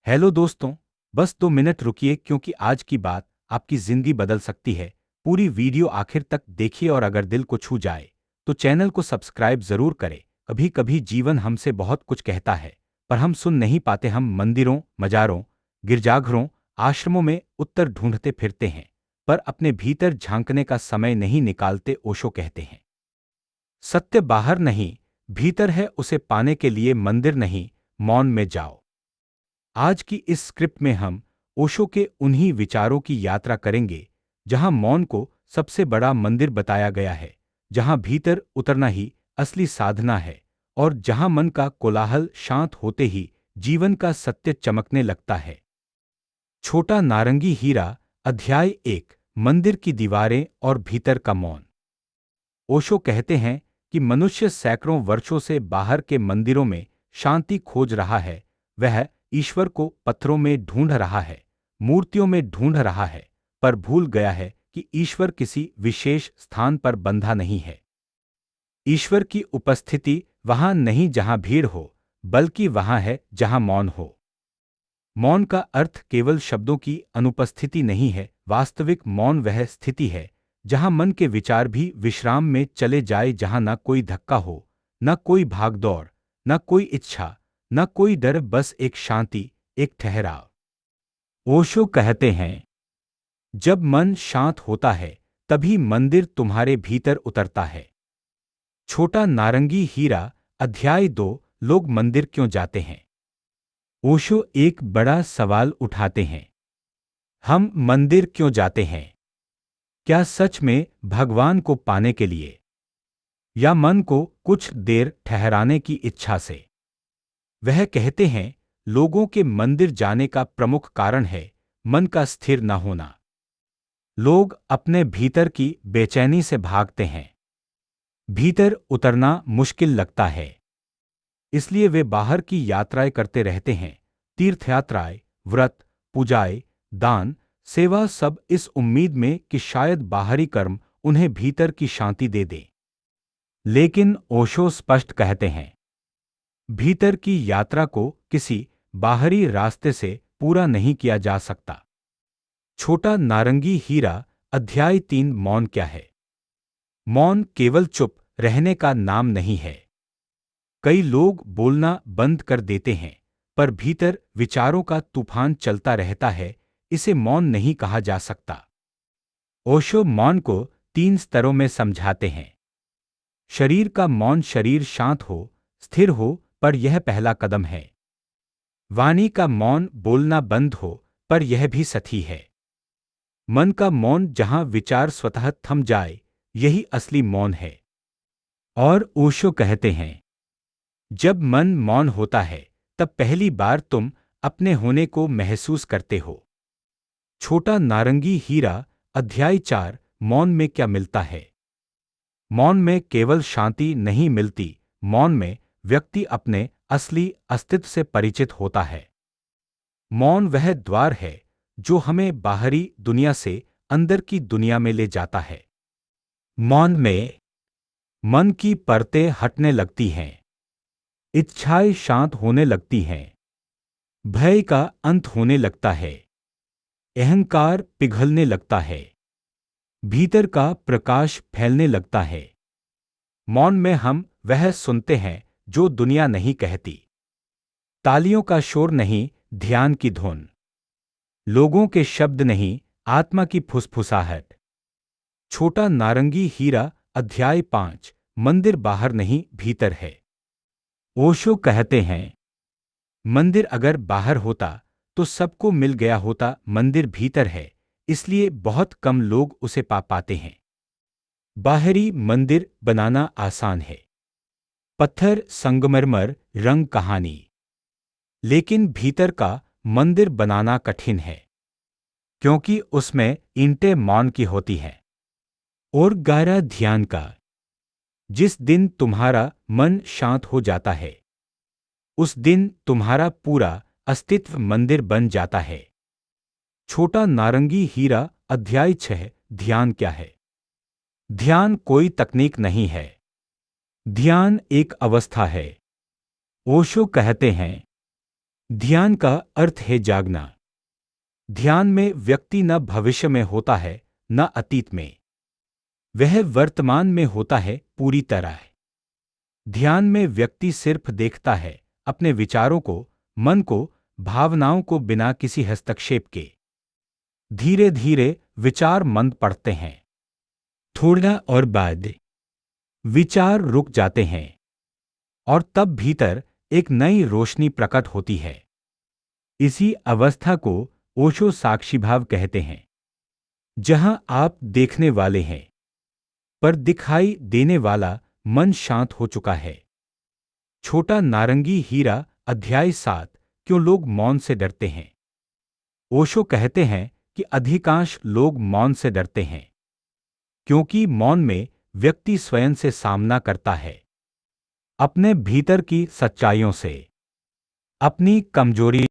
Hello दोस्तों। बस 2 minute रुकिए क्योंकि आज की बात आपकी जिंदगी बदल सकती है। पूरी वीडियो आखिर तक देखिए और अगर दिल को छू जाए तो चैनल को सब्सक्राइब जरूर करें। कभी कभी जीवन हमसे बहुत कुछ कहता है पर हम सुन नहीं पाते। हम मंदिरों, मजारों, गिरजाघरों, आश्रमों में उत्तर ढूंढते फिरते हैं पर अपने भीतर झांकने का समय नहीं निकालते। ओशो कहते हैं, सत्य बाहर नहीं, भीतर है। उसे पाने के लिए मंदिर नहीं, मौन में जाओ। आज की इस स्क्रिप्ट में हम ओशो के उन्हीं विचारों की यात्रा करेंगे जहां मौन को सबसे बड़ा मंदिर बताया गया है, जहां भीतर उतरना ही असली साधना है और जहां मन का कोलाहल शांत होते ही जीवन का सत्य चमकने लगता है। छोटा नारंगी हीरा, अध्याय 1, मंदिर की दीवारें और भीतर का मौन। ओशो कहते हैं कि मनुष्य सैकड़ों वर्षों से बाहर के मंदिरों में शांति खोज रहा है। वह ईश्वर को पत्थरों में ढूंढ रहा है, मूर्तियों में ढूंढ रहा है, पर भूल गया है कि ईश्वर किसी विशेष स्थान पर बंधा नहीं है। ईश्वर की उपस्थिति वहां नहीं जहां भीड़ हो, बल्कि वहां है जहां मौन हो। मौन का अर्थ केवल शब्दों की अनुपस्थिति नहीं है। वास्तविक मौन वह स्थिति है जहां मन के विचार भी विश्राम में चले जाए, जहां न कोई धक्का हो, न कोई भागदौड़, न कोई इच्छा, न कोई डर, बस एक शांति, एक ठहराव। ओशो कहते हैं, जब मन शांत होता है तभी मंदिर तुम्हारे भीतर उतरता है। छोटा नारंगी हीरा, अध्याय 2, लोग मंदिर क्यों जाते हैं। ओशो एक बड़ा सवाल उठाते हैं। हम मंदिर क्यों जाते हैं? क्या सच में भगवान को पाने के लिए, या मन को कुछ देर ठहराने की इच्छा से? वह कहते हैं, लोगों के मंदिर जाने का प्रमुख कारण है मन का स्थिर न होना। लोग अपने भीतर की बेचैनी से भागते हैं। भीतर उतरना मुश्किल लगता है, इसलिए वे बाहर की यात्राएं करते रहते हैं। तीर्थयात्राएं, व्रत, पूजाएं, दान, सेवा, सब इस उम्मीद में कि शायद बाहरी कर्म उन्हें भीतर की शांति दे दे। लेकिन ओशो स्पष्ट कहते हैं, भीतर की यात्रा को किसी बाहरी रास्ते से पूरा नहीं किया जा सकता। छोटा नारंगी हीरा, अध्याय 3, मौन क्या है। मौन केवल चुप रहने का नाम नहीं है। कई लोग बोलना बंद कर देते हैं पर भीतर विचारों का तूफान चलता रहता है। इसे मौन नहीं कहा जा सकता। ओशो मौन को 3 स्तरों में समझाते हैं। शरीर का मौन, शरीर शांत हो, स्थिर हो, पर यह पहला कदम है। वाणी का मौन, बोलना बंद हो, पर यह भी सही है। मन का मौन, जहां विचार स्वतः थम जाए, यही असली मौन है। और ओशो कहते हैं, जब मन मौन होता है तब पहली बार तुम अपने होने को महसूस करते हो। छोटा नारंगी हीरा, अध्याय 4, मौन में क्या मिलता है। मौन में केवल शांति नहीं मिलती, मौन में व्यक्ति अपने असली अस्तित्व से परिचित होता है। मौन वह द्वार है जो हमें बाहरी दुनिया से अंदर की दुनिया में ले जाता है। मौन में मन की परतें हटने लगती हैं, इच्छाएं शांत होने लगती हैं, भय का अंत होने लगता है, अहंकार पिघलने लगता है, भीतर का प्रकाश फैलने लगता है। मौन में हम वह सुनते हैं जो दुनिया नहीं कहती। तालियों का शोर नहीं, ध्यान की धुन। लोगों के शब्द नहीं, आत्मा की फुसफुसाहट। छोटा नारंगी हीरा, अध्याय 5, मंदिर बाहर नहीं, भीतर है। ओशो कहते हैं, मंदिर अगर बाहर होता तो सबको मिल गया होता। मंदिर भीतर है, इसलिए बहुत कम लोग उसे पा पाते हैं। बाहरी मंदिर बनाना आसान है, पत्थर, संगमरमर, रंग, कहानी। लेकिन भीतर का मंदिर बनाना कठिन है, क्योंकि उसमें ईंटें मौन की होती हैं और गहरा ध्यान का। जिस दिन तुम्हारा मन शांत हो जाता है, उस दिन तुम्हारा पूरा अस्तित्व मंदिर बन जाता है। छोटा नारंगी हीरा, अध्याय 6, ध्यान क्या है। ध्यान कोई तकनीक नहीं है, ध्यान एक अवस्था है। ओशो कहते हैं, ध्यान का अर्थ है जागना। ध्यान में व्यक्ति न भविष्य में होता है न अतीत में, वह वर्तमान में होता है पूरी तरह। ध्यान में व्यक्ति सिर्फ देखता है अपने विचारों को, मन को, भावनाओं को बिना किसी हस्तक्षेप के। धीरे धीरे विचार मंद पड़ते हैं, थोड़ा और बाद विचार रुक जाते हैं और तब भीतर एक नई रोशनी प्रकट होती है। इसी अवस्था को ओशो साक्षीभाव कहते हैं, जहां आप देखने वाले हैं पर दिखाई देने वाला मन शांत हो चुका है। छोटा नारंगी हीरा अध्याय 7। क्यों लोग मौन से डरते हैं। ओशो कहते हैं कि अधिकांश लोग मौन से डरते हैं क्योंकि मौन में व्यक्ति स्वयं से सामना करता है, अपने भीतर की सच्चाइयों से, अपनी कमजोरी